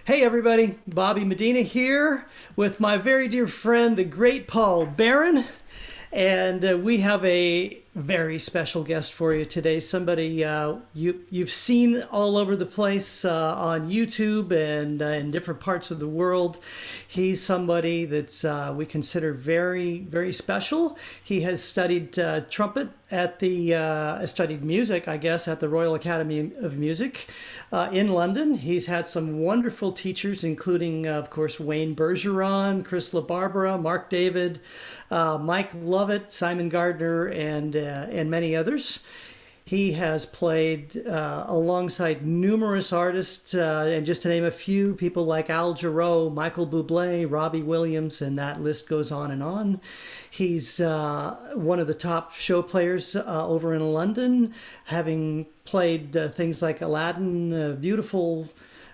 Hey everybody, Bobby Medina here with my very dear friend, the great Paul Barron. And we have a very special guest for you today. Somebody you've seen all over the place on YouTube and in different parts of the world. He's somebody that's we consider very special. He has studied trumpet at the studied music, I guess, at the Royal Academy of Music in London. He's had some wonderful teachers, including, of course, Wayne Bergeron, Chris LaBarbera, Mark David, Mike Lovett, Simon Gardner, and many others. He has played alongside numerous artists, and just to name a few, people like Al Jarreau, Michael Bublé, Robbie Williams, and that list goes on and on. He's one of the top show players over in London, having played things like Aladdin, Beautiful,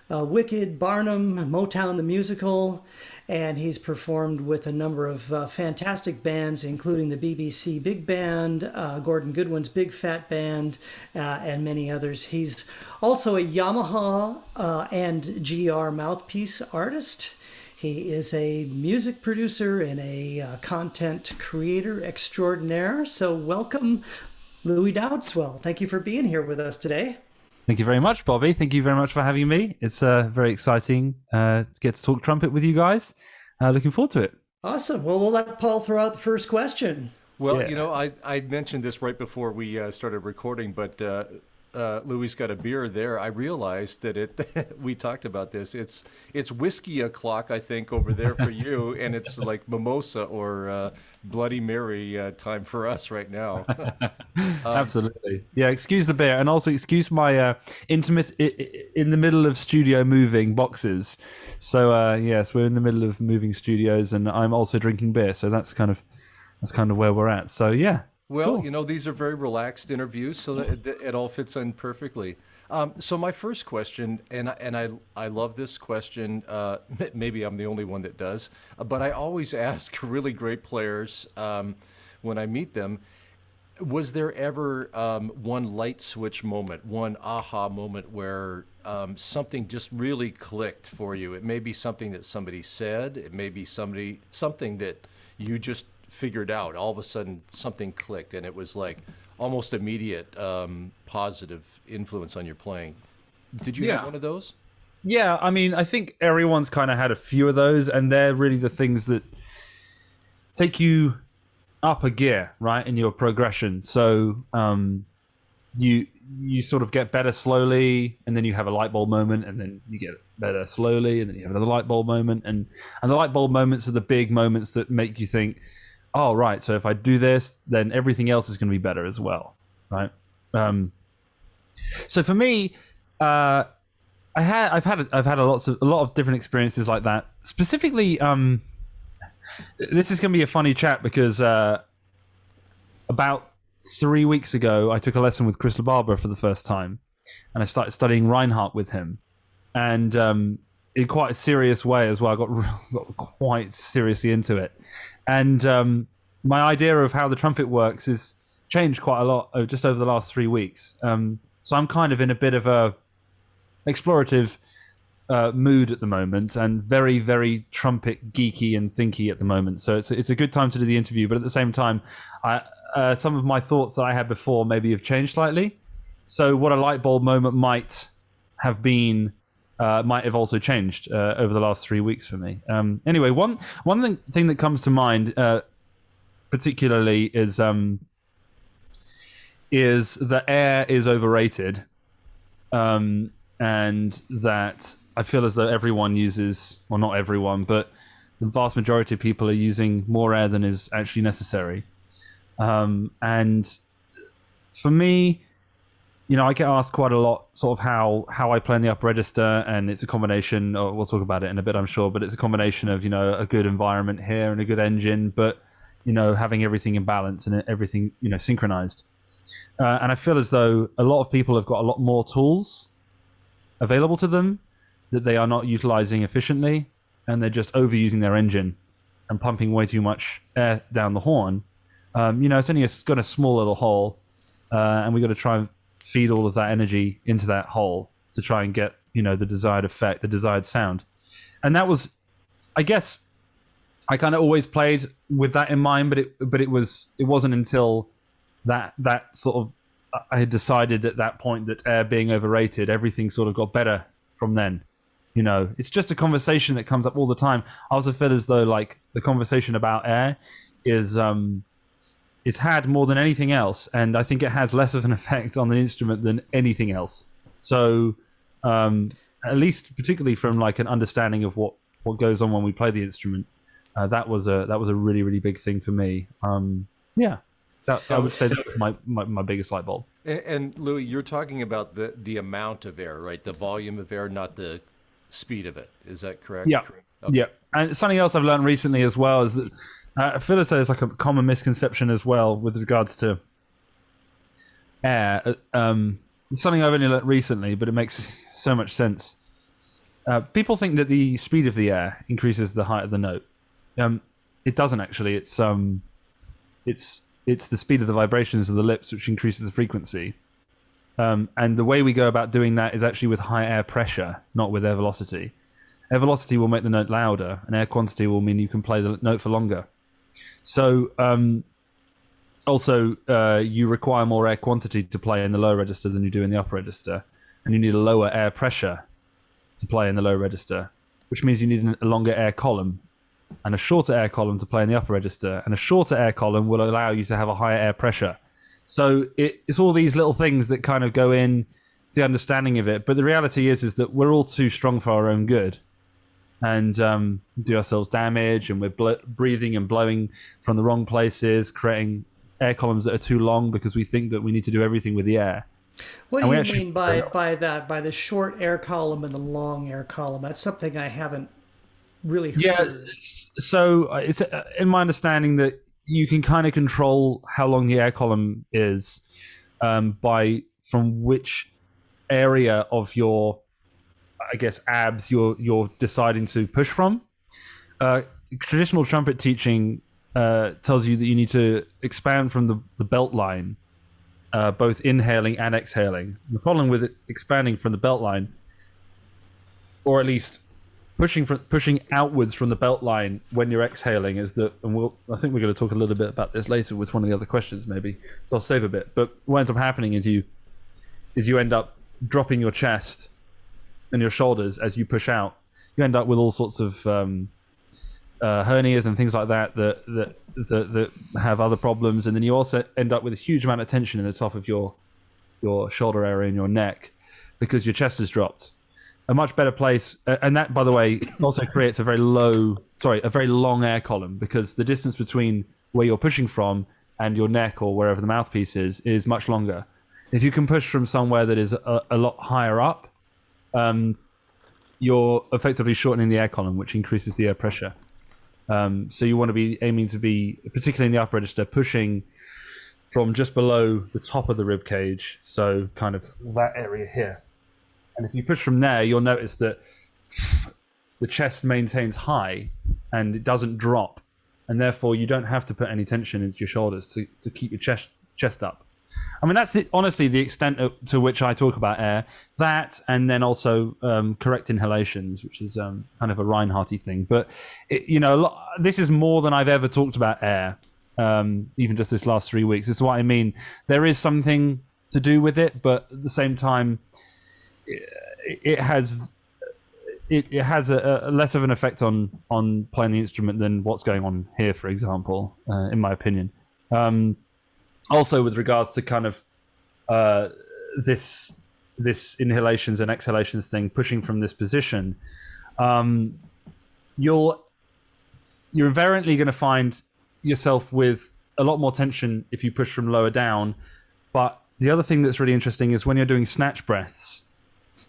Wicked, Barnum, Motown the Musical, and he's performed with a number of fantastic bands, including the BBC Big Band, Gordon Goodwin's Big Fat Band, and many others. He's also a Yamaha and GR mouthpiece artist. He is a music producer and a content creator extraordinaire. So welcome, Louis Dowdeswell. Thank you for being here with us today. Thank you very much, Bobby. Thank you very much for having me. It's very exciting to get to talk trumpet with you guys. Looking forward to it. Awesome. Well, we'll let Paul throw out the first question. Well, Yeah. you know, I mentioned this right before we started recording, but Louie's got a beer there. I realized that we talked about this. It's whiskey o'clock, I think, over there for you, and it's like mimosa or Bloody Mary time for us right now. Absolutely. Yeah, excuse the beer, and also excuse my intimate in the middle of studio moving boxes. So yes, we're in the middle of moving studios, and I'm also drinking beer. So that's kind of where we're at. So yeah. Well, Cool. you know, these are very relaxed interviews, so that it all fits in perfectly. So my first question, and I love this question. Maybe I'm the only one that does, but I always ask really great players when I meet them. Was there ever one light switch moment, one aha moment where something just really clicked for you? It may be something that somebody said. It may be something that you just figured out. All of a sudden something clicked and it was like almost immediate positive influence on your playing. Did you have one of those? Yeah, I mean, I think everyone's kind of had a few of those, and they're really the things that take you up a gear, right, in your progression. So you sort of get better slowly, and then you have a light bulb moment, and then you get better slowly, and then you have another light bulb moment, and the light bulb moments are the big moments that make you think, oh, right, so if I do this, then everything else is going to be better as well, right? So for me, I've had a lot of different experiences like that. Specifically, this is going to be a funny chat because about 3 weeks ago, I took a lesson with Chris LaBarbera for the first time, and I started studying Reinhardt with him, and in quite a serious way as well. I got quite seriously into it. And my idea of how the trumpet works has changed quite a lot just over the last 3 weeks. So I'm kind of in a bit of a explorative mood at the moment, and very trumpet geeky and thinky at the moment. So it's a good time to do the interview, but at the same time, some of my thoughts that I had before maybe have changed slightly. So what a light bulb moment might have been might have also changed over the last 3 weeks for me. Anyway, one thing that comes to mind particularly is that air is overrated, and that I feel as though everyone uses, well, not everyone, but the vast majority of people are using more air than is actually necessary. And for me, you know, I get asked quite a lot sort of how I play in the upper register, and it's a combination, or we'll talk about it in a bit, I'm sure, but it's a combination of, you know, a good environment here and a good engine, but, you know, having everything in balance and everything, you know, synchronized. And I feel as though a lot of people have got a lot more tools available to them that they are not utilizing efficiently, and they're just overusing their engine and pumping way too much air down the horn. You know, it's got a small little hole, and we've got to try and feed all of that energy into that hole to try and get the desired effect, the desired sound. And that was, I guess, I kind of always played with that in mind, but it wasn't until that sort of, I had decided at that point that air being overrated, everything sort of got better from then. It's just a conversation that comes up all the time. I also feel as though like the conversation about air is it's had more than anything else, and I think it has less of an effect on the instrument than anything else. So at least particularly from like an understanding of what goes on when we play the instrument, that was a really, really big thing for me. I would say that was my biggest light bulb. And Louis, you're talking about the amount of air, right? The volume of air, not the speed of it. Is that correct? Yeah. Okay. Yeah. And something else I've learned recently as well is that I feel as though there's like a common misconception as well with regards to air. It's something I've only learned recently, but it makes so much sense. People think that the speed of the air increases the height of the note. It doesn't actually. It's the speed of the vibrations of the lips which increases the frequency. And the way we go about doing that is actually with high air pressure, not with air velocity. Air velocity will make the note louder, and air quantity will mean you can play the note for longer. So also you require more air quantity to play in the low register than you do in the upper register, and you need a lower air pressure to play in the low register, which means you need a longer air column and a shorter air column to play in the upper register, and a shorter air column will allow you to have a higher air pressure. So it's all these little things that kind of go in to the understanding of it. But the reality is that we're all too strong for our own good, and do ourselves damage, and we're breathing and blowing from the wrong places, creating air columns that are too long because we think that we need to do everything with the air. What do you mean by that? By the short air column and the long air column? That's something I haven't really heard. Yeah, so it's in my understanding that you can kind of control how long the air column is by from which area of your, I guess, abs you're deciding to push from. Traditional trumpet teaching tells you that you need to expand from the belt line, both inhaling and exhaling. The problem with it expanding from the belt line, or at least pushing outwards from the belt line when you're exhaling, is that, and I think we're going to talk a little bit about this later with one of the other questions maybe, so I'll save a bit. But what ends up happening is you end up dropping your chest and your shoulders as you push out. You end up with all sorts of hernias and things like that have other problems, and then you also end up with a huge amount of tension in the top of your shoulder area and your neck because your chest has dropped. A much better place, and that, by the way, also creates a very long air column, because the distance between where you're pushing from and your neck or wherever the mouthpiece is much longer. If you can push from somewhere that is a lot higher up, you're effectively shortening the air column, which increases the air pressure. So you want to be aiming to be, particularly in the upper register, pushing from just below the top of the rib cage, so kind of that area here. And if you push from there, you'll notice that the chest maintains high and it doesn't drop, and therefore you don't have to put any tension into your shoulders to keep your chest up. I mean, that's honestly the extent to which I talk about air. That, and then also correct inhalations, which is kind of a Reinhardt-y thing. But this is more than I've ever talked about air, even just this last 3 weeks. This is what I mean. There is something to do with it, but at the same time, it has a less of an effect on playing the instrument than what's going on here, for example, in my opinion. Also, with regards to kind of this inhalations and exhalations thing, pushing from this position, you're invariantly going to find yourself with a lot more tension if you push from lower down. But the other thing that's really interesting is when you're doing snatch breaths,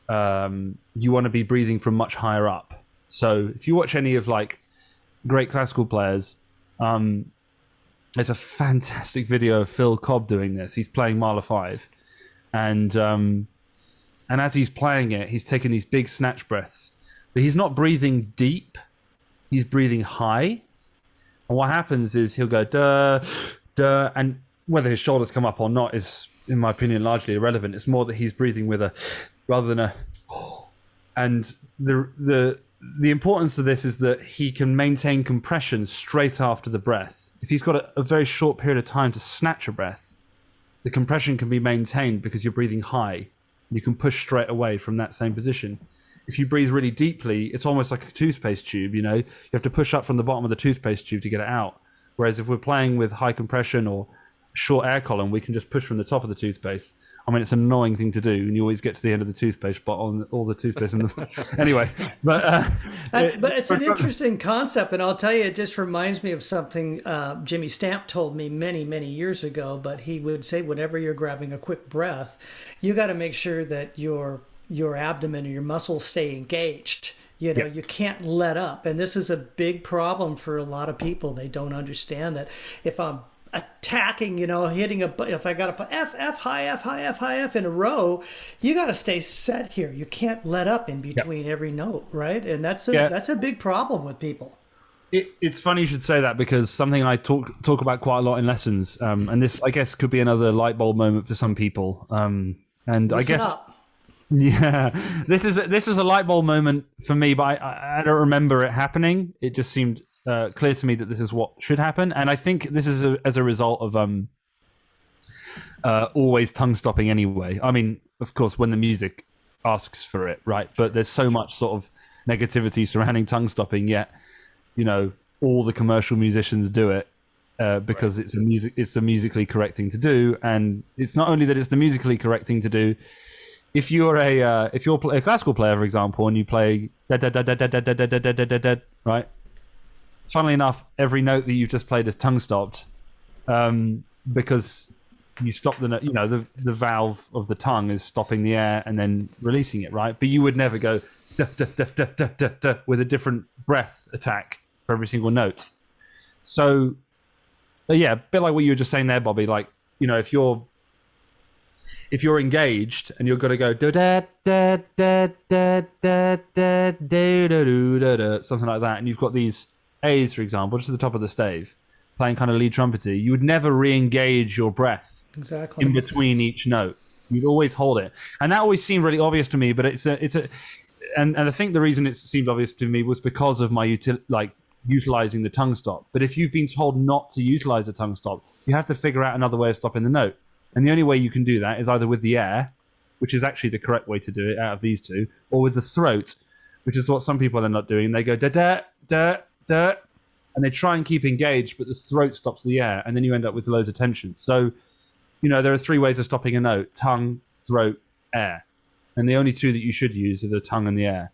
you want to be breathing from much higher up. So if you watch any of like great classical players, there's a fantastic video of Phil Cobb doing this. He's playing Mahler 5, and as he's playing it, he's taking these big snatch breaths, but he's not breathing deep. He's breathing high, and what happens is he'll go duh, duh, and whether his shoulders come up or not is, in my opinion, largely irrelevant. It's more that he's breathing with rather than a And the importance of this is that he can maintain compression straight after the breath. If he's got a very short period of time to snatch a breath, the compression can be maintained because you're breathing high. You can push straight away from that same position. If you breathe really deeply, it's almost like a toothpaste tube, you know? You have to push up from the bottom of the toothpaste tube to get it out. Whereas if we're playing with high compression or short air column, we can just push from the top of the toothpaste. I mean, it's an annoying thing to do, and you always get to the end of the toothpaste, but on all the toothpaste. Anyway, but it's an interesting concept, and I'll tell you, it just reminds me of something Jimmy Stamp told me many, many years ago. But he would say, whenever you're grabbing a quick breath, you got to make sure that your abdomen or your muscles stay engaged. You know, you can't let up, and this is a big problem for a lot of people. They don't understand that if I'm attacking, you know, hitting if I got a F high F in a row, you got to stay set here. You can't let up in between every note, right? And that's a big problem with people. It's funny you should say that, because something I talk about quite a lot in lessons, and this, I guess, could be another light bulb moment for some people. And Listen I guess up. Yeah, this was a light bulb moment for me, but I don't remember it happening. It just seemed clear to me that this is what should happen, and I think this is as a result of always tongue stopping anyway. I mean, of course, when the music asks for it, right? But there's so much sort of negativity surrounding tongue stopping, yet, you know, all the commercial musicians do it because it's a musically correct thing to do, and it's not only that it's the musically correct thing to do. If you're a classical player, for example, and you play right? Funnily enough, every note that you've just played is tongue stopped, because you stop the note. You know, the valve of the tongue is stopping the air and then releasing it, right? But you would never go da, da, da, da, da, da, da, with a different breath attack for every single note. So, yeah, a bit like what you were just saying there, Bobby. Like, you know, if you're engaged and you're going to go da da da da da da da da da, something like that, and you've got these A's, for example, just at the top of the stave, playing kind of lead trumpety, you would never re-engage your breath in between each note. You'd always hold it, and that always seemed really obvious to me. But and I think the reason it seemed obvious to me was because of my utilizing the tongue stop. But if you've been told not to utilize the tongue stop, you have to figure out another way of stopping the note. And the only way you can do that is either with the air, which is actually the correct way to do it out of these two, or with the throat, which is what some people are not doing. They go da da da da, and they try and keep engaged, but the throat stops the air, and then you end up with loads of tension. So, you know, there are three ways of stopping a note: tongue, throat, air. And the only two that you should use are the tongue and the air.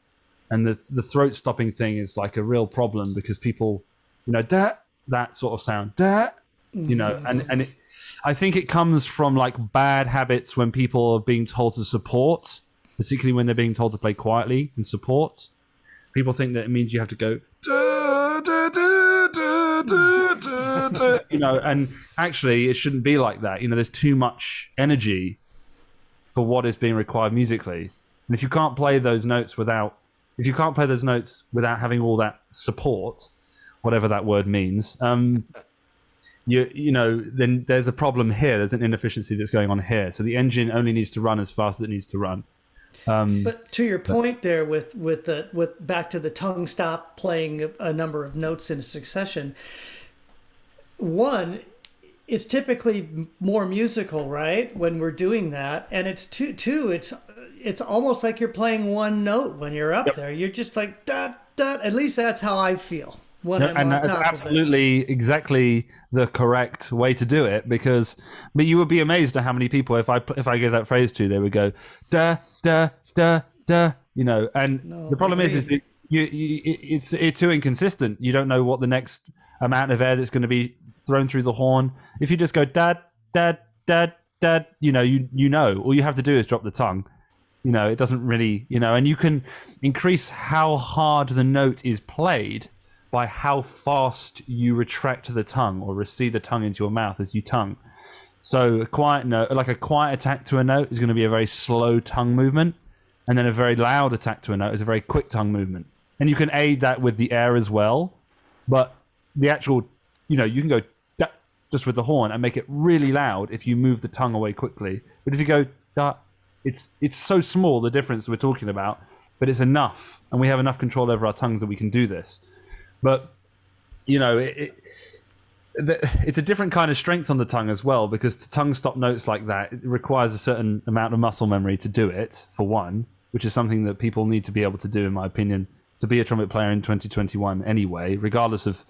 And the throat stopping thing is like a real problem, because people, you know, da, that sort of sound, da, you know, and I think it comes from like bad habits when people are being told to support, particularly when they're being told to play quietly and support. People think that it means you have to go, da, da, da, da, da, da, da, you know, and actually it shouldn't be like that. You know, there's too much energy for what is being required musically. And if you can't play those notes without having all that support, whatever that word means, you know, then there's a problem here. There's an inefficiency that's going on here. So the engine only needs to run as fast as it needs to run. But to your point there, with back to the tongue stop, playing a number of notes in succession. One, it's typically more musical, right? When we're doing that, and it's two. It's almost like you're playing one note when you're up there. You're just like da da. At least that's how I feel when I'm on that's top absolutely of it. Exactly the correct way to do it, but you would be amazed at how many people, if I gave that phrase to, they would go da da da da, you know. And the problem is that it's too inconsistent. You don't know what the next amount of air that's going to be thrown through the horn. If you just go da da da da, you know, all you have to do is drop the tongue. You know, it doesn't really, you know, and you can increase how hard the note is played by how fast you retract the tongue or recede the tongue into your mouth as you tongue. So a quiet note, like a quiet attack to a note, is going to be a very slow tongue movement, and then a very loud attack to a note is a very quick tongue movement. And you can aid that with the air as well, but the actual, you know, you can go da, just with the horn and make it really loud if you move the tongue away quickly. But if you go da it's so small, the difference we're talking about, but it's enough, and we have enough control over our tongues that we can do this. But you know, it's a different kind of strength on the tongue as well, because to tongue stop notes like that, it requires a certain amount of muscle memory to do it, for one, which is something that people need to be able to do, in my opinion, to be a trumpet player in 2021 anyway, regardless of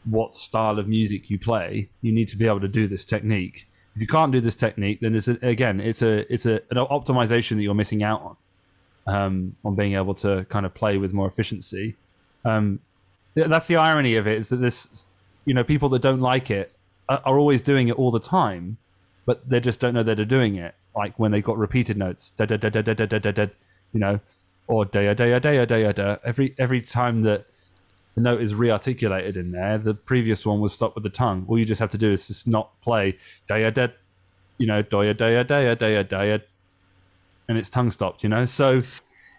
what style of music you play. You need to be able to do this technique. If you can't do this technique, then it's an optimization that you're missing out on being able to kind of play with more efficiency. That's the irony of it, is that this, you know, people that don't like it are always doing it all the time, but they just don't know that they're doing it. Like when they got repeated notes, da da da da da da da da, you know, or da da da da da da. Every time that the note is re-articulated in there, the previous one was stopped with the tongue. All you just have to do is just not play da da, you know, da da da da da, and it's tongue stopped. You know, so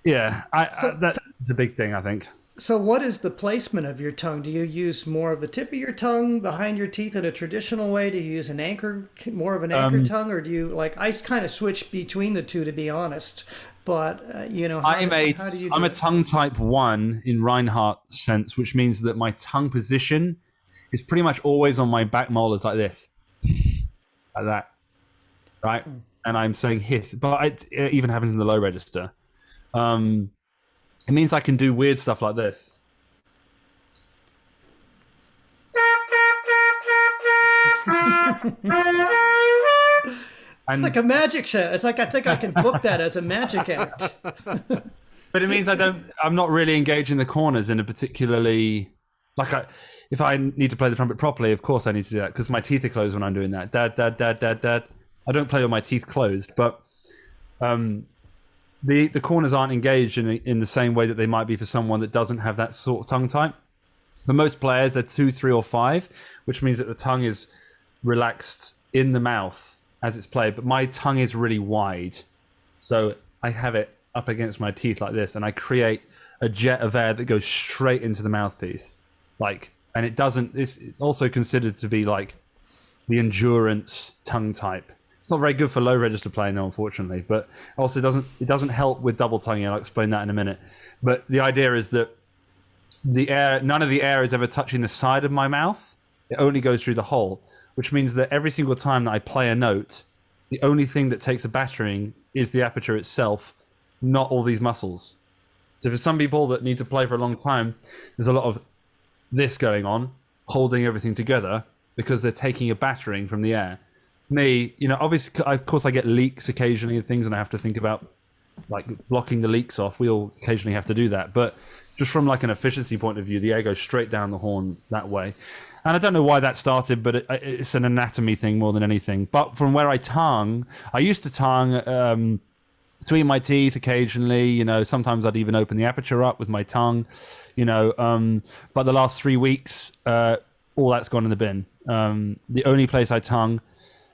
yeah, that's a big thing, I think. So what is the placement of your tongue? Do you use more of the tip of your tongue behind your teeth in a traditional way? Do you use an anchor, more of an anchor tongue, or do you like? I kind of switch between the two, to be honest. But you know, how do you? I'm a tongue type 1 in Reinhardt sense, which means that my tongue position is pretty much always on my back molars, like this, like that, right? And I'm saying hit, but it even happens in the low register. It means I can do weird stuff like this. It's like a magic show. It's like, I think I can book that as a magic act. But it means I'm not really engaging the corners in a particularly, if I need to play the trumpet properly, of course I need to do that, because my teeth are closed when I'm doing that. Dad, dad, dad, dad, dad. I don't play with my teeth closed, but the corners aren't engaged in the same way that they might be for someone that doesn't have that sort of tongue type. For most players, they're 2, 3, or 5, which means that the tongue is relaxed in the mouth as it's played, but my tongue is really wide. So I have it up against my teeth like this, and I create a jet of air that goes straight into the mouthpiece. And it's also considered to be like the endurance tongue type. It's not very good for low register playing though, unfortunately, but also it doesn't help with double tonguing. I'll explain that in a minute. But the idea is that none of the air is ever touching the side of my mouth. It only goes through the hole, which means that every single time that I play a note, the only thing that takes a battering is the aperture itself, not all these muscles. So for some people that need to play for a long time, there's a lot of this going on, holding everything together, because they're taking a battering from the air. Me, you know, obviously, of course, I get leaks occasionally and things, and I have to think about like blocking the leaks off. We all occasionally have to do that, but just from like an efficiency point of view, the air goes straight down the horn that way. And I don't know why that started, but it's an anatomy thing more than anything. But from where I used to tongue between my teeth occasionally. You know, sometimes I'd even open the aperture up with my tongue. You know, but the last 3 weeks, all that's gone in the bin. The only place I tongue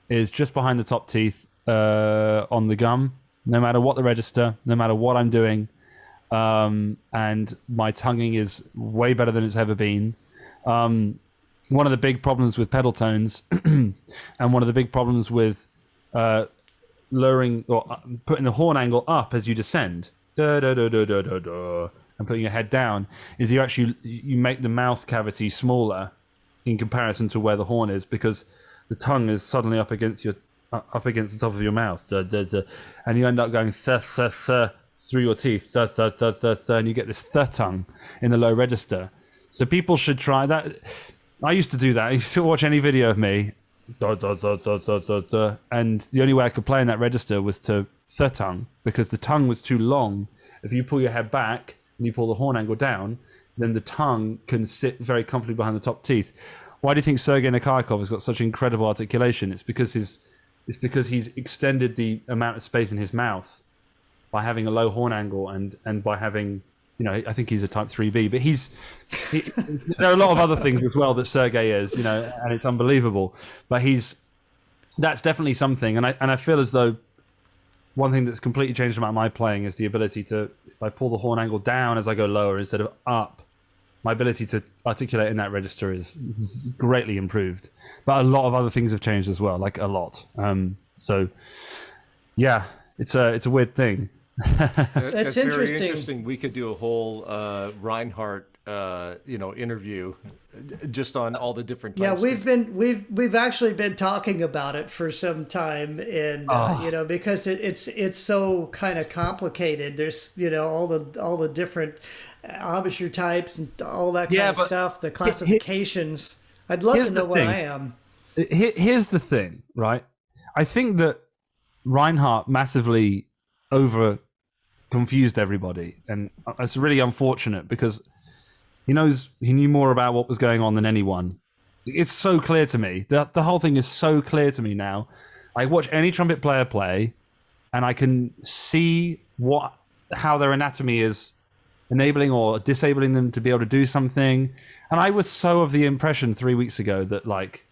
is just behind the top teeth on the gum, no matter what the register, no matter what I'm doing. And my tonguing is way better than it's ever been. One of the big problems with pedal tones and one of the big problems with lowering or putting the horn angle up as you descend, da, da, da, da, da, da, da, and putting your head down, is you make the mouth cavity smaller in comparison to where the horn is, because the tongue is suddenly up against the top of your mouth, da, da, da, and you end up going th th th through your teeth, th th th th th, and you get this th tongue in the low register. So people should try that. I used to do that. I used to watch any video of me, da, da, da, da, da, da, da, and the only way I could play in that register was to th tongue, because the tongue was too long. If you pull your head back and you pull the horn angle down, then the tongue can sit very comfortably behind the top teeth. Why do you think Sergei Nikayakov has got such incredible articulation? It's because he's extended the amount of space in his mouth by having a low horn angle and by having, you know, I think he's a type 3B, but there are a lot of other things as well that Sergei is, you know, and it's unbelievable. But that's definitely something. And I feel as though one thing that's completely changed about my playing is the ability to, if I pull the horn angle down as I go lower instead of up, my ability to articulate in that register is greatly improved. But a lot of other things have changed as well, like a lot. So yeah, it's a weird thing. That's very interesting. interesting. We could do a whole Reinhardt, interview just on all the different Yeah, types. we've actually been talking about it for some time, and because it's so kind of complicated. There's all the different embouchure types and all that kind of stuff. The classifications. I'd love to know what I am. Here's the thing, right? I think that Reinhardt massively over confused everybody, and it's really unfortunate because he knew more about what was going on than anyone. It's so clear to me. The whole thing is so clear to me now. I watch any trumpet player play, and I can see how their anatomy is enabling or disabling them to be able to do something. And I was so of the impression 3 weeks ago that like,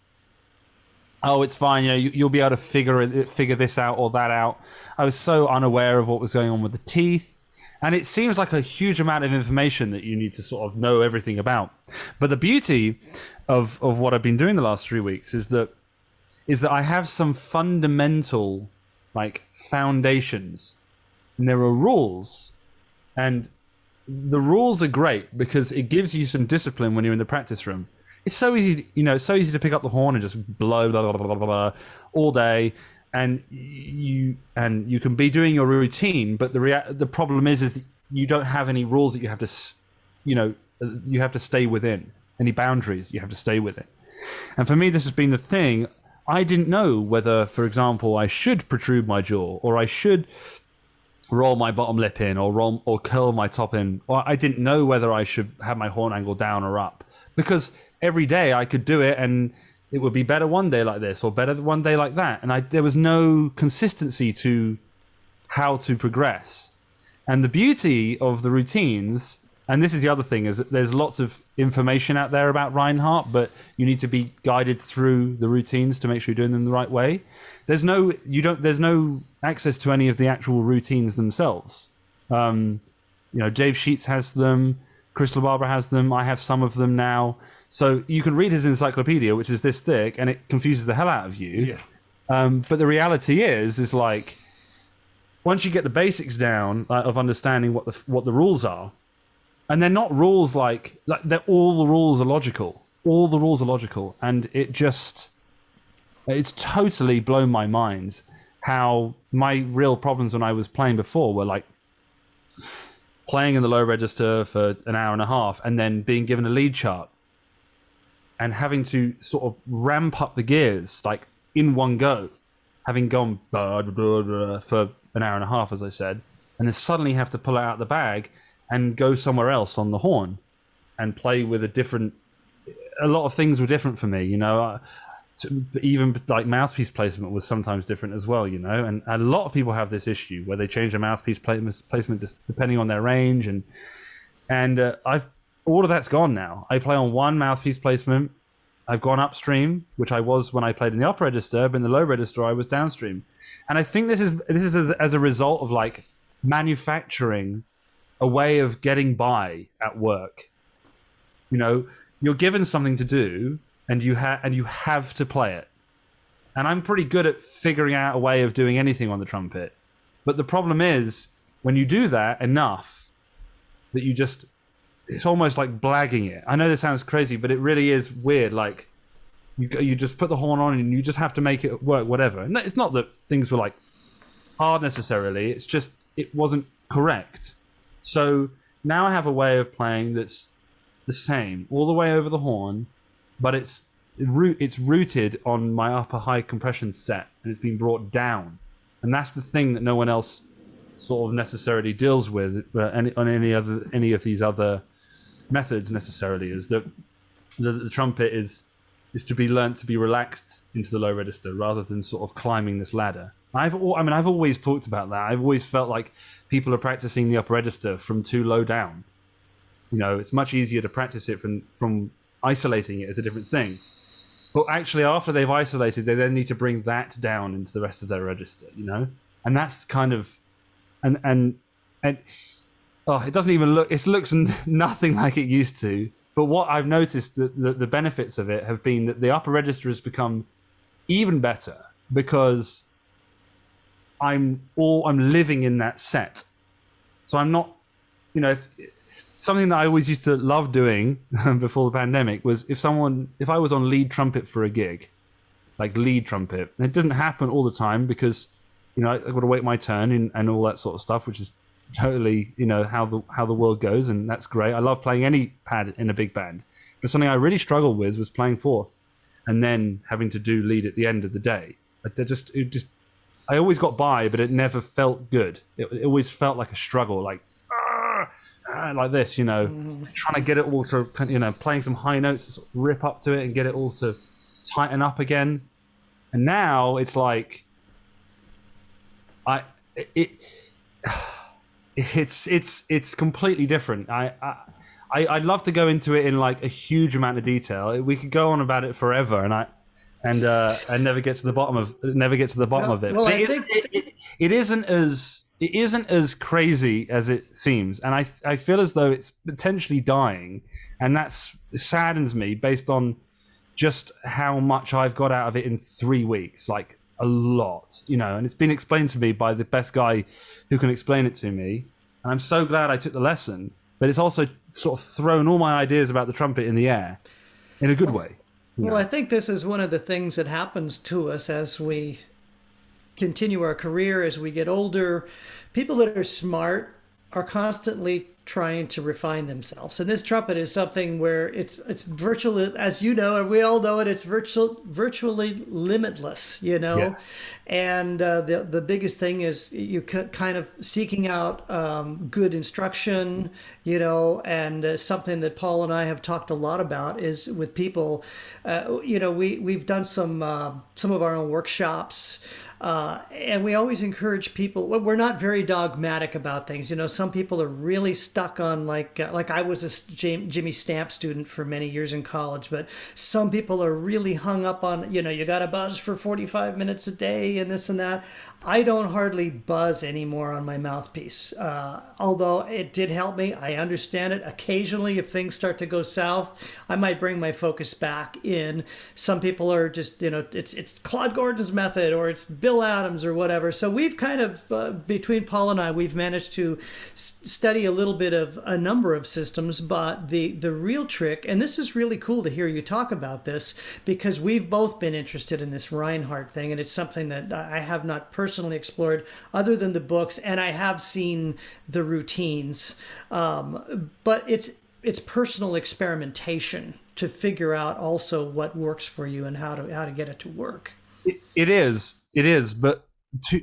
oh, it's fine. You'll be able to figure this out or that out. I was so unaware of what was going on with the teeth. And it seems like a huge amount of information that you need to sort of know everything about. But the beauty of what I've been doing the last 3 weeks is that I have some fundamental like foundations, and there are rules, and the rules are great because it gives you some discipline when you're in the practice room. It's so easy, it's so easy to pick up the horn and just blow blah, blah, blah, blah, blah, blah, all day. And you can be doing your routine, but the problem is you don't have any rules that you have to, you have to stay within, any boundaries you have to stay within. And for me, this has been the thing. I didn't know whether, for example, I should protrude my jaw, or I should roll my bottom lip in, or curl my top in, or I didn't know whether I should have my horn angle down or up, because every day I could do it and it would be better one day like this or better one day like that. And there was no consistency to how to progress. And the beauty of the routines, and this is the other thing, is that there's lots of information out there about Reinhardt, but you need to be guided through the routines to make sure you're doing them the right way. There's no access to any of the actual routines themselves. Dave Sheets has them, Chris LaBarbera has them, I have some of them now. So you can read his encyclopedia, which is this thick, and it confuses the hell out of you. Yeah. But the reality is like, once you get the basics down of understanding what the rules are, and they're not rules like all the rules are logical. All the rules are logical, and it's totally blown my mind how my real problems when I was playing before were like playing in the low register for an hour and a half, and then being given a lead chart, and having to sort of ramp up the gears like in one go, having gone blah, blah, blah, blah, for an hour and a half, as I said, and then suddenly have to pull it out of the bag and go somewhere else on the horn and play with a lot of things were different for me, even like mouthpiece placement was sometimes different as well, and a lot of people have this issue where they change their mouthpiece placement just depending on their range, and all of that's gone now. I play on one mouthpiece placement. I've gone upstream, which I was when I played in the upper register, but in the low register I was downstream. And I think this is as a result of like manufacturing a way of getting by at work. You're given something to do, and you have to play it. And I'm pretty good at figuring out a way of doing anything on the trumpet. But the problem is when you do that enough that it's almost like blagging it. I know this sounds crazy, but it really is weird. Like you just put the horn on and you just have to make it work, whatever. And it's not that things were like hard necessarily. It's just it wasn't correct. So now I have a way of playing that's the same all the way over the horn, but it's rooted on my upper high compression set, and it's been brought down. And that's the thing that no one else sort of necessarily deals with on any of these other methods necessarily, is that the trumpet is to be learnt to be relaxed into the low register rather than sort of climbing this ladder. I've always talked about that. I've always felt like people are practicing the upper register from too low down. It's much easier to practice it from isolating it as a different thing. But actually, after they've isolated, they then need to bring that down into the rest of their register, And that's kind of, and it doesn't even look, it looks nothing like it used to. But what I've noticed, the benefits of it have been that the upper register has become even better, because I'm living in that set. So I'm not, something that I always used to love doing before the pandemic was if I was on lead trumpet for a gig, like lead trumpet, and it doesn't happen all the time because, I've got to wait my turn and all that sort of stuff, which is totally, how the world goes, and that's great. I love playing any pad in a big band, but something I really struggled with was playing fourth, and then having to do lead at the end of the day. I always got by, but it never felt good. It always felt like a struggle, like this, trying to get it all to, playing some high notes to sort of rip up to it and get it all to tighten up again. And now it's like, it's completely different. I'd love to go into it in like a huge amount of detail. We could go on about it forever, and never get to the bottom of it. Well, but it isn't as crazy as it seems, and I feel as though it's potentially dying, and that saddens me based on just how much I've got out of it in 3 weeks, like a lot, and it's been explained to me by the best guy who can explain it to me, and I'm so glad I took the lesson. But it's also sort of thrown all my ideas about the trumpet in the air in a good way. Well, I think this is one of the things that happens to us as we continue our career, as we get older. People that are smart are constantly trying to refine themselves. And this trumpet is something where it's virtually, as you know, and we all know it, it's virtually limitless, Yeah. And the biggest thing is you kind of seeking out good instruction, and something that Paul and I have talked a lot about is with people, we've done some of our own workshops. And we always encourage people. Well, we're not very dogmatic about things. Some people are really stuck on like I was a Jimmy Stamp student for many years in college, but some people are really hung up on, you got to buzz for 45 minutes a day and this and that. I don't hardly buzz anymore on my mouthpiece. Although it did help me. I understand it. Occasionally, if things start to go south, I might bring my focus back in. Some people are just, it's Claude Gordon's method, or it's Bill Adams or whatever. So we've kind of, between Paul and I, we've managed to study a little bit of a number of systems. But the real trick, and this is really cool to hear you talk about this, because we've both been interested in this Reinhardt thing, and it's something that I have not personally explored other than the books, and I have seen the routines, but it's personal experimentation to figure out also what works for you and how to get it to work. It is, but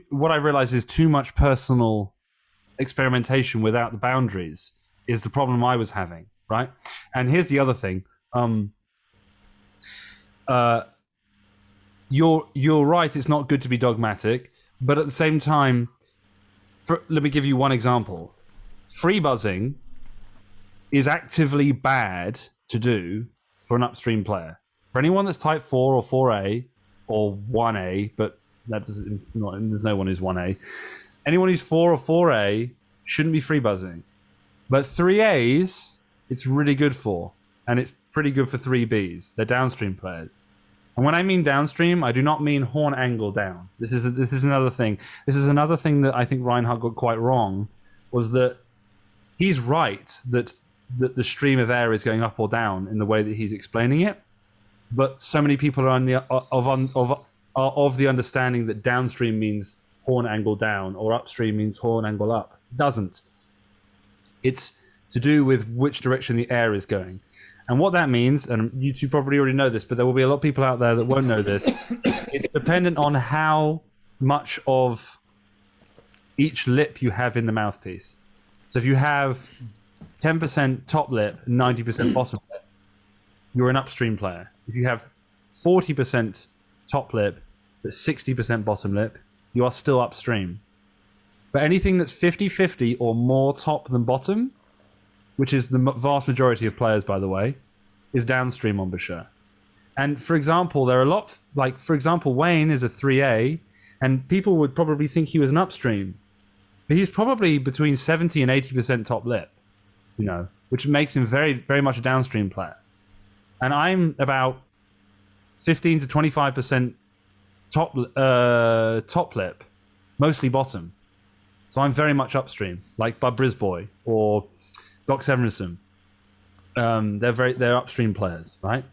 what I realize is too much personal experimentation without the boundaries is the problem I was having, right? And here's the other thing. You're right, it's not good to be dogmatic. But at the same time, let me give you one example. Free buzzing is actively bad to do for an upstream player. For anyone that's type 4 or 4A or 1A, but there's no one who's 1A. Anyone who's 4 or 4A shouldn't be free buzzing. But 3As, it's really good for, and it's pretty good for 3Bs. They're downstream players. And when I mean downstream, I do not mean horn angle down. This is another thing. This is another thing that I think Reinhardt got quite wrong, was that he's right that the stream of air is going up or down in the way that he's explaining it. But so many people are of the understanding that downstream means horn angle down or upstream means horn angle up. It doesn't. It's to do with which direction the air is going. And what that means, and you two probably already know this, but there will be a lot of people out there that won't know this, it's dependent on how much of each lip you have in the mouthpiece. So if you have 10% top lip and 90% bottom lip, you're an upstream player. If you have 40% top lip but 60% bottom lip, you are still upstream. But anything that's 50-50 or more top than bottom, which is the vast majority of players, by the way, is downstream embouchure. And for example, there are a lot, like, for example, Wayne is a 3A, and people would probably think he was an upstream. But he's probably between 70 and 80% top lip, which makes him very, very much a downstream player. And I'm about 15 to 25% top lip, mostly bottom. So I'm very much upstream, like Bud Brisbois or Doc Severinsen. They're upstream players, right?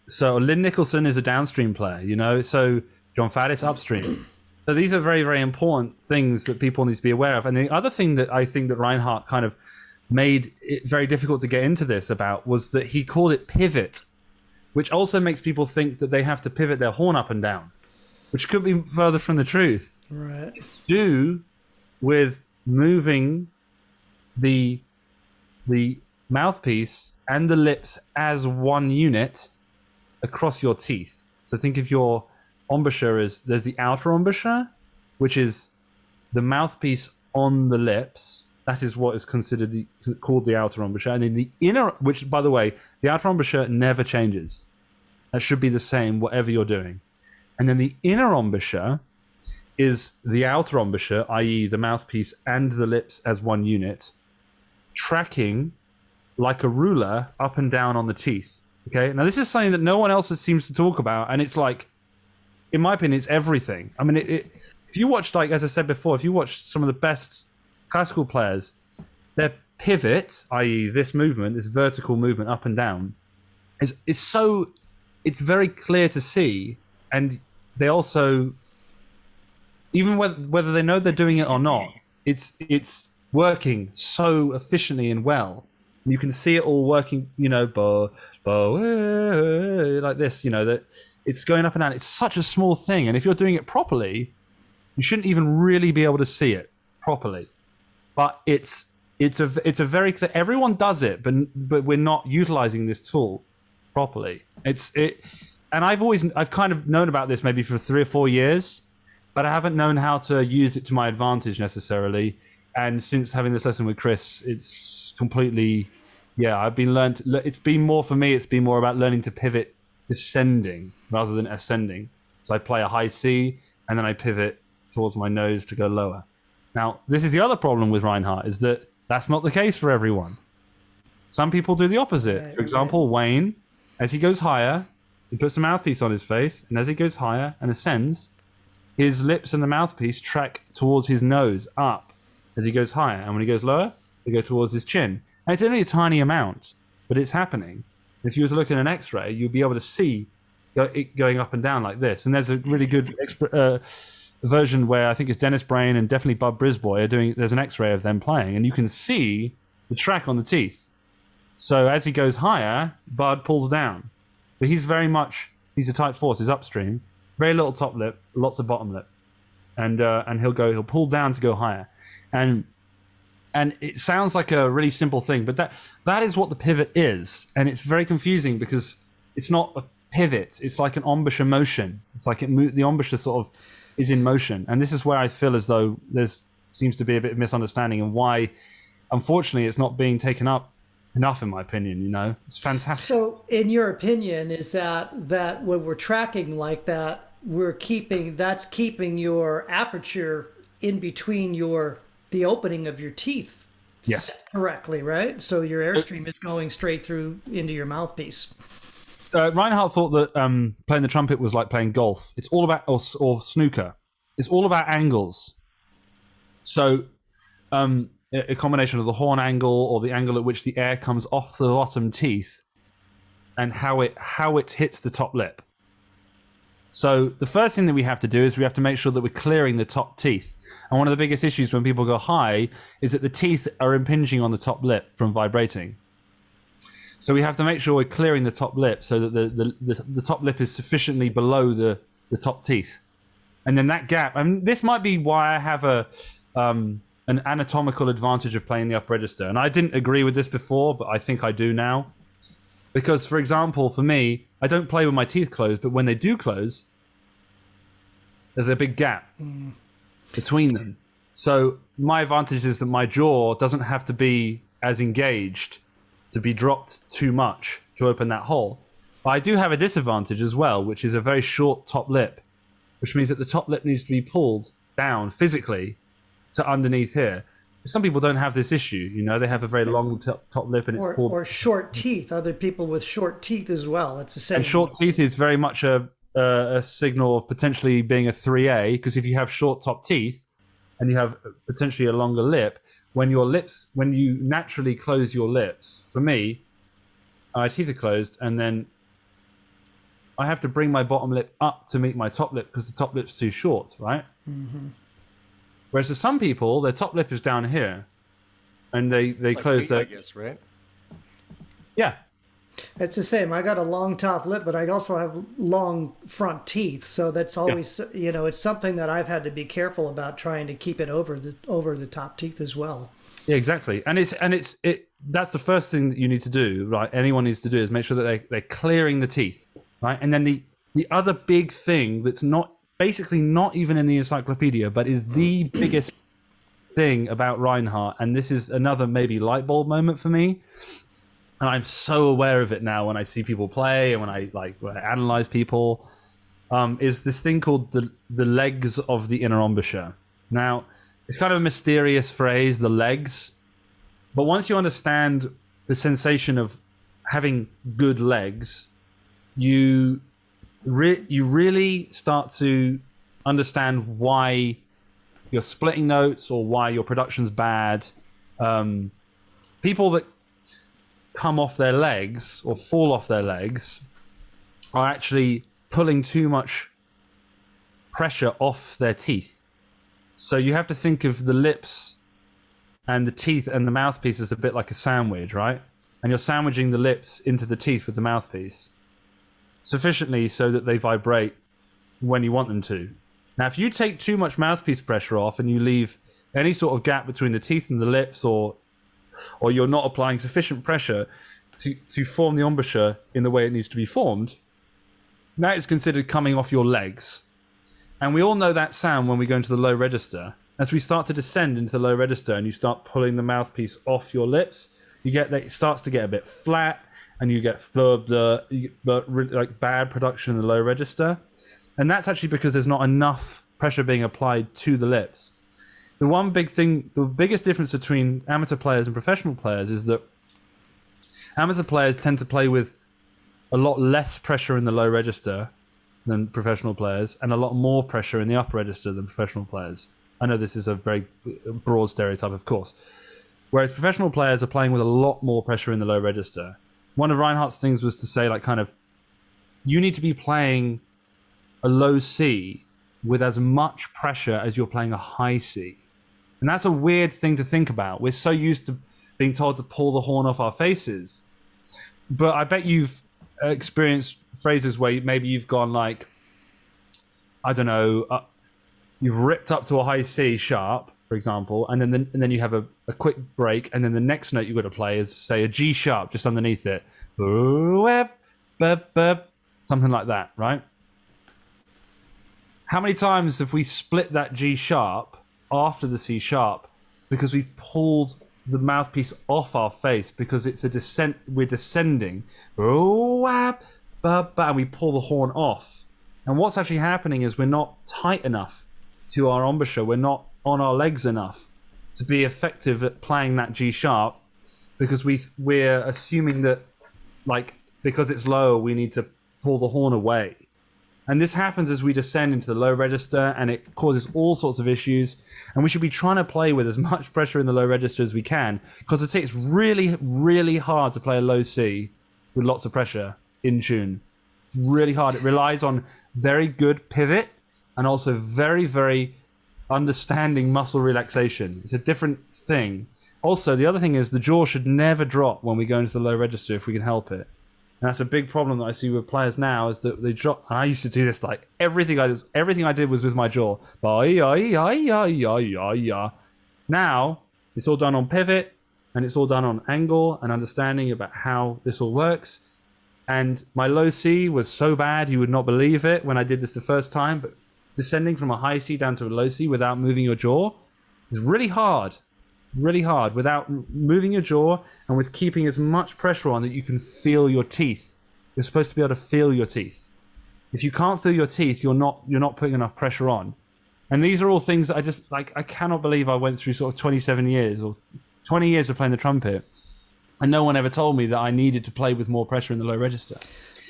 So Lynn Nicholson is a downstream player, you know. So John Faddis upstream. So these are very, very important things that people need to be aware of. And the other thing that I think that Reinhardt kind of made it very difficult to get into this about was that he called it pivot, which also makes people think that they have to pivot their horn up and down, which could be further from the truth. Right. Do with moving the mouthpiece and the lips as one unit across your teeth. So think of your embouchure as there's the outer embouchure, which is the mouthpiece on the lips. That is what is considered called the outer embouchure. And then the inner, which, by the way, the outer embouchure never changes. That should be the same whatever you're doing. And then the inner embouchure is the outer embouchure, i.e. the mouthpiece and the lips as one unit, tracking like a ruler up and down on the teeth. Okay, now this is something that no one else seems to talk about, and it's like, in my opinion, it's everything. I mean, if you watch, like as I said before, if you watch some of the best classical players, their pivot, i.e. this movement, this vertical movement up and down, is it's very clear to see, and they also, even whether they know they're doing it or not, it's working so efficiently and well. You can see it all working, you know, like this, you know, that it's going up and down. It's such a small thing, and if you're doing it properly, you shouldn't even really be able to see it properly. But it's a very clear. Everyone does it, but we're not utilizing this tool properly. And I've kind of known about this maybe for 3 or 4 years, but I haven't known how to use it to my advantage necessarily. And since having this lesson with Chris, it's completely, it's been more for me. It's been more about learning to pivot descending rather than ascending. So I play a high C and then I pivot towards my nose to go lower. Now, this is the other problem with Reinhardt, is that that's not the case for everyone. Some people do the opposite. Right, for example, Wayne, as he goes higher, he puts the mouthpiece on his face, and as he goes higher and ascends, his lips and the mouthpiece track towards his nose up as he goes higher. And when he goes lower, they go towards his chin. And it's only a tiny amount, but it's happening. If you were to look at an X-ray, you'd be able to see it going up and down like this. And there's a really good version where I think it's Dennis Brain and definitely Bud Brisbois are doing. There's an X-ray of them playing, and you can see the track on the teeth. So as he goes higher, Bud pulls down. But he's a tight force. He's upstream, very little top lip, lots of bottom lip, and he'll pull down to go higher, and it sounds like a really simple thing, but that is what the pivot is, and it's very confusing because it's not a pivot. It's like an embouchure motion. It's like the embouchure sort of is in motion, and this is where I feel as though there's seems to be a bit of misunderstanding and why, unfortunately, it's not being taken up enough, in my opinion. You know, it's fantastic. So, in your opinion, is that when we're tracking like that, that's keeping your aperture in between the opening of your teeth? Yes, correctly, right? So your airstream is going straight through into your mouthpiece. Reinhardt thought that playing the trumpet was like playing golf. It's all about, or snooker. It's all about angles. So a combination of the horn angle or the angle at which the air comes off the bottom teeth and how it hits the top lip. So the first thing that we have to do is we have to make sure that we're clearing the top teeth. And one of the biggest issues when people go high is that the teeth are impinging on the top lip from vibrating. So we have to make sure we're clearing the top lip so that the top lip is sufficiently below the top teeth. And then that gap, and this might be why I have an anatomical advantage of playing the upper register. And I didn't agree with this before, but I think I do now. Because, for example, for me, I don't play with my teeth closed, but when they do close, there's a big gap between them. So my advantage is that my jaw doesn't have to be as engaged to be dropped too much to open that hole. But I do have a disadvantage as well, which is a very short top lip, which means that the top lip needs to be pulled down physically to underneath here. Some people don't have this issue, you know, they have a very long top lip and it's pulled. Or short teeth. Other people with short teeth as well. It's the same. And short teeth is very much a signal of potentially being a 3A, because if you have short top teeth and you have potentially a longer lip, when you naturally close your lips, for me, my teeth are closed, and then I have to bring my bottom lip up to meet my top lip because the top lip's too short, right? Mm-hmm. Whereas for some people, their top lip is down here, and they like close their... I guess, right? Yeah. It's the same. I got a long top lip, but I also have long front teeth. So that's always, it's something that I've had to be careful about, trying to keep it over the top teeth as well. Yeah, exactly. And that's the first thing that you need to do, right? Anyone needs to do is make sure that they're clearing the teeth, right? And then the other big thing that's not even in the encyclopedia, but is the biggest thing about Reinhardt, and this is another maybe light bulb moment for me, and I'm so aware of it now when I see people play and when I analyze people, is this thing called the legs of the inner embouchure. Now, it's kind of a mysterious phrase, the legs, but once you understand the sensation of having good legs, you really start to understand why you're splitting notes or why your production's bad. People that come off their legs or fall off their legs are actually pulling too much pressure off their teeth. So you have to think of the lips and the teeth and the mouthpiece as a bit like a sandwich, right? And you're sandwiching the lips into the teeth with the mouthpiece sufficiently so that they vibrate when you want them to. Now, if you take too much mouthpiece pressure off and you leave any sort of gap between the teeth and the lips, or you're not applying sufficient pressure to form the embouchure in the way it needs to be formed, that is considered coming off your legs. And we all know that sound when we go into the low register. As we start to descend into the low register and you start pulling the mouthpiece off your lips, you get that it starts to get a bit flat, and you get like bad production in the low register. And that's actually because there's not enough pressure being applied to the lips. The biggest difference between amateur players and professional players is that amateur players tend to play with a lot less pressure in the low register than professional players, and a lot more pressure in the upper register than professional players. I know this is a very broad stereotype, of course. Whereas professional players are playing with a lot more pressure in the low register. One of Reinhardt's things was to say, like, kind of, you need to be playing a low C with as much pressure as you're playing a high C. And that's a weird thing to think about. We're so used to being told to pull the horn off our faces. But I bet you've experienced phrases where maybe you've gone like, I don't know, you've ripped up to a high C sharp, for example, and then you have a quick break, and then the next note you've got to play is, say, a G sharp just underneath it. Something like that, right? How many times have we split that G sharp after the C sharp because we've pulled the mouthpiece off our face because it's a descent, we're descending, and we pull the horn off. And what's actually happening is we're not tight enough to our embouchure, we're not on our legs enough to be effective at playing that G sharp, because we're assuming that, like, because it's lower, we need to pull the horn away. And this happens as we descend into the low register, and it causes all sorts of issues. And we should be trying to play with as much pressure in the low register as we can, because it's really, really hard to play a low C with lots of pressure in tune. It's really hard. It relies on very good pivot and also very, very understanding muscle relaxation. It's a different thing. Also, the other thing is the jaw should never drop when we go into the low register if we can help it. And that's a big problem that I see with players now, is that they drop. And I used to do this, like, everything I did was with my jaw. Now it's all done on pivot, and it's all done on angle and understanding about how this all works. And my low C was so bad you would not believe it when I did this the first time. But descending from a high C down to a low C without moving your jaw is really hard. Really hard, without moving your jaw and with keeping as much pressure on that you can feel your teeth. You're supposed to be able to feel your teeth. If you can't feel your teeth, you're not putting enough pressure on. And these are all things that I just, like, I cannot believe I went through sort of 27 years or 20 years of playing the trumpet, and no one ever told me that I needed to play with more pressure in the low register.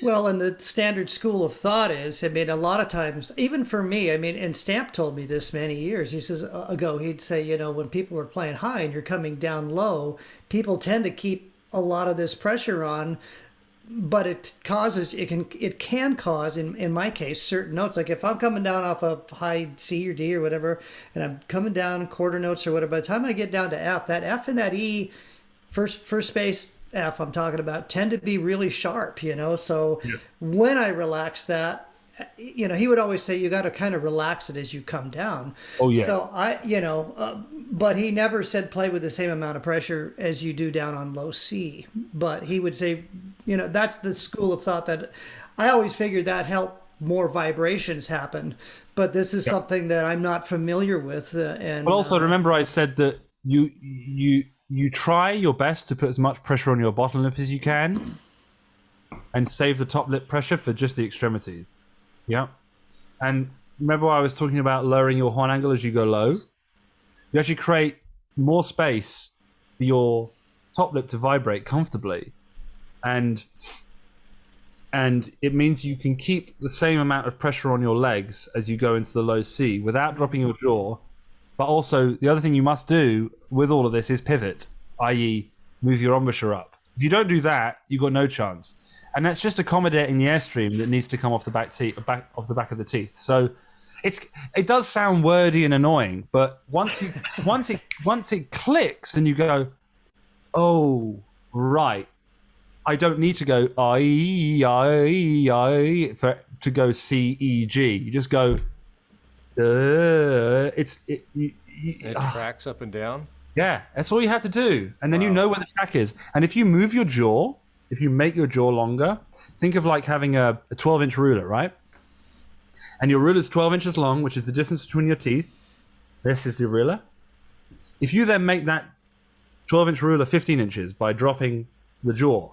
Well, and the standard school of thought is, I mean, a lot of times, even for me, I mean, and Stamp told me this many years. He says ago, he'd say, you know, when people are playing high and you're coming down low, people tend to keep a lot of this pressure on, but it can cause in my case certain notes. Like if I'm coming down off a high C or D or whatever, and I'm coming down quarter notes or whatever, by the time I get down to F, that F and that E, first space F I'm talking about, tend to be really sharp, you know. So when I relax that, you know, he would always say you got to kind of relax it as you come down. Oh yeah. So but he never said play with the same amount of pressure as you do down on low C. But he would say, you know, that's the school of thought that I always figured that helped more vibrations happen. But this is something that I'm not familiar with. And but also remember, I said that you try your best to put as much pressure on your bottom lip as you can, and save the top lip pressure for just the extremities. Yeah. And remember I was talking about lowering your horn angle as you go low? You actually create more space for your top lip to vibrate comfortably. And it means you can keep the same amount of pressure on your legs as you go into the low C without dropping your jaw. But also, the other thing you must do with all of this is pivot, i.e. move your embouchure up. If you don't do that, you've got no chance. And that's just accommodating the airstream that needs to come off the back of the teeth. So it does sound wordy and annoying, but once it clicks and you go, oh right, I don't need to go I to go C E G. You just go. It tracks up and down. Yeah, that's all you have to do, and then you know where the track is. And if you move your jaw, if you make your jaw longer, think of like having a 12-inch ruler, right? And your ruler is 12 inches long, which is the distance between your teeth. This is your ruler. If you then make that 12-inch ruler 15 inches by dropping the jaw,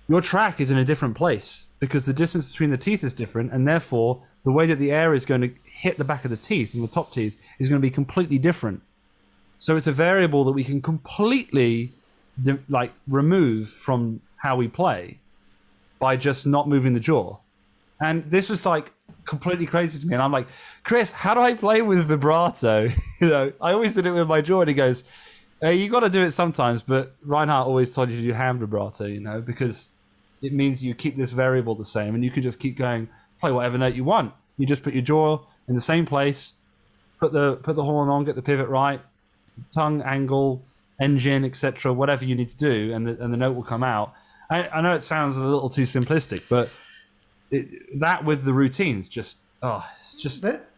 your track is in a different place because the distance between the teeth is different, and therefore the way that the air is going to hit the back of the teeth and the top teeth is going to be completely different. So it's a variable that we can completely remove from how we play by just not moving the jaw. And this was like completely crazy to me. And I'm like, Chris, how do I play with vibrato? You know, I always did it with my jaw. And he goes, hey, you got to do it sometimes. But Reinhardt always told you to do hand vibrato, you know, because it means you keep this variable the same and you can just keep going, play whatever note you want. You just put your jaw in the same place, put the horn on, get the pivot right, tongue angle, engine, etc., whatever you need to do, and the note will come out. I know it sounds a little too simplistic, but that with the routines,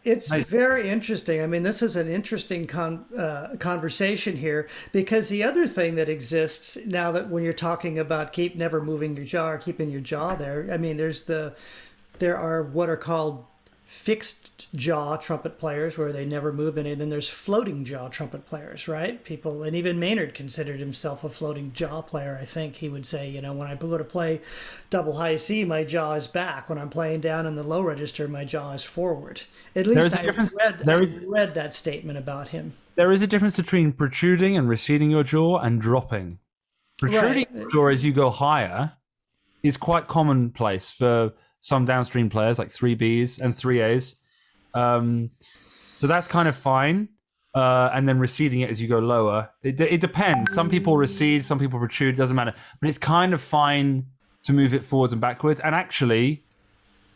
it's very interesting. I mean, this is an interesting conversation here, because the other thing that exists now that when you're talking about never moving your jaw or keeping your jaw there, I mean, there are what are called fixed jaw trumpet players where they never move any, and then there's floating jaw trumpet players, right? People, and even Maynard considered himself a floating jaw player. I think he would say, you know, when I go to play double high C, my jaw is back. When I'm playing down in the low register, my jaw is forward. At least I read that statement about him. There is a difference between protruding and receding your jaw and dropping. Protruding your jaw as you go higher is quite commonplace for some downstream players like 3Bs and 3As. So that's kind of fine. And then receding it as you go lower. It depends. Some people recede, some people protrude, doesn't matter. But it's kind of fine to move it forwards and backwards. And actually,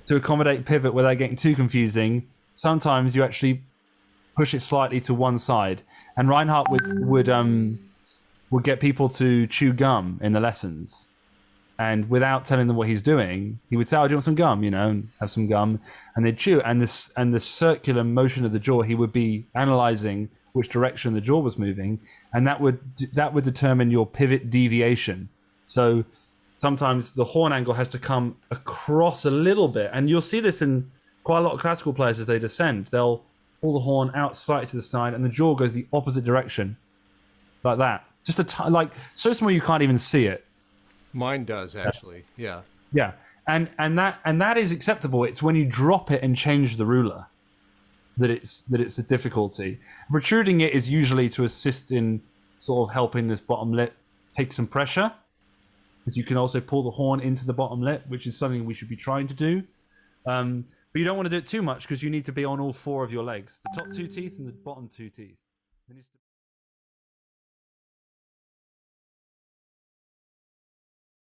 to accommodate pivot without getting too confusing, sometimes you actually push it slightly to one side. And Reinhardt would get people to chew gum in the lessons. And without telling them what he's doing, he would say, oh, do you want some gum? You know, and have some gum. And they'd chew. And the circular motion of the jaw, he would be analyzing which direction the jaw was moving. And that would determine your pivot deviation. So sometimes the horn angle has to come across a little bit. And you'll see this in quite a lot of classical players as they descend. They'll pull the horn out slightly to the side and the jaw goes the opposite direction. Like that. Just so small you can't even see it. Mine does actually, yeah. Yeah, and that is acceptable. It's when you drop it and change the ruler that it's a difficulty. Protruding it is usually to assist in sort of helping this bottom lip take some pressure. because you can also pull the horn into the bottom lip, which is something we should be trying to do. But you don't want to do it too much because you need to be on all 4 of your legs, the top 2 teeth and the bottom 2 teeth.